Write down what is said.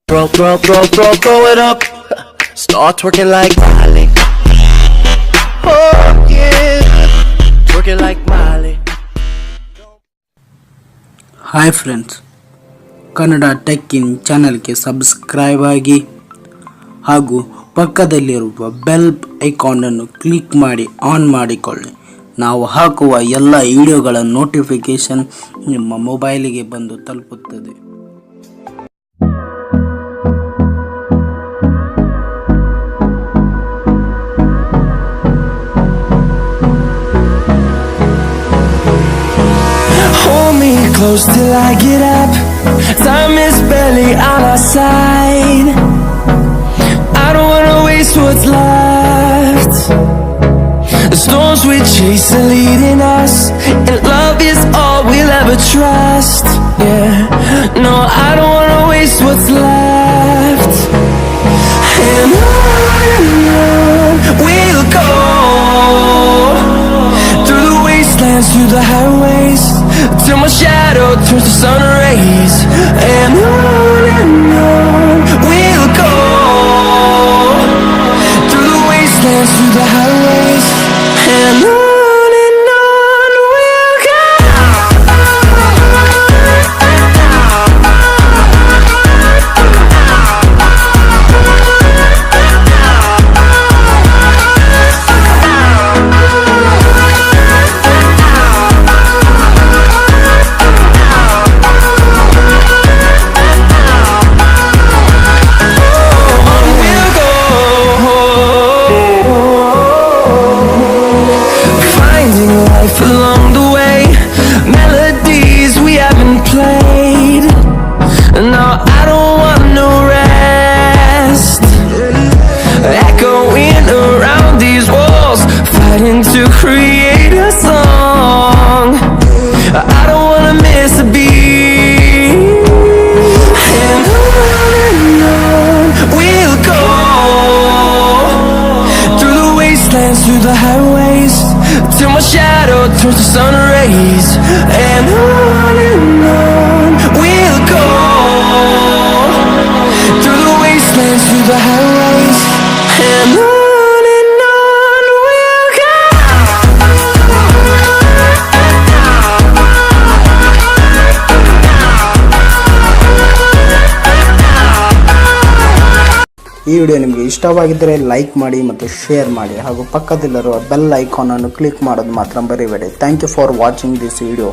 Throw it up. Start twerking like Miley. Oh yeah, twerking like Miley. Hi friends, Kannada tech in ಚಾನಲ್ಗೆ subscribe ಆಗಿ ಹಾಗೂ ಪಕ್ಕದಲ್ಲಿರುವ bell ಐಕಾನನ್ನು click ಮಾಡಿ on ಮಾಡಿಕೊಳ್ಳಿ. ನಾವು ಹಾಕುವ ಎಲ್ಲ ವಿಡಿಯೋಗಳ ನೋಟಿಫಿಕೇಷನ್ ನಿಮ್ಮ ಮೊಬೈಲಿಗೆ ಬಂದು ತಲುಪುತ್ತದೆ. Close till I get up. Time is barely on our side. I don't wanna waste what's left. The storms we chase are leading us, and love is all we'll ever trust. Yeah, no, I don't wanna waste what's left. And on we'll go, through the wastelands, through the highways, till my shadow turns to sun rays. And on we'll go, through the wastelands, through the highways. And on we'll go. Along the way, melodies we haven't played. No, I don't want no rest. Echoing around these walls, fighting to create a song. I don't wanna miss a beat. And on we'll go, through the wastelands, through the highways, till my shadow turns to sun rays. And on we'll go, through the wastelands, through the highways. And on we'll go. ಈ video ನಿಮಗೆ ಇಷ್ಟವಾಗಿದ್ದರೆ like ಮಾಡಿ ಮತ್ತು share ಮಾಡಿ ಹಾಗೂ ಪಕ್ಕದಲ್ಲಿರುವ bell ಐಕಾನನ್ನು click ಮಾಡೋದು ಮಾತ್ರ ಮರಿಬೇಡಿ. Thank you for watching this video.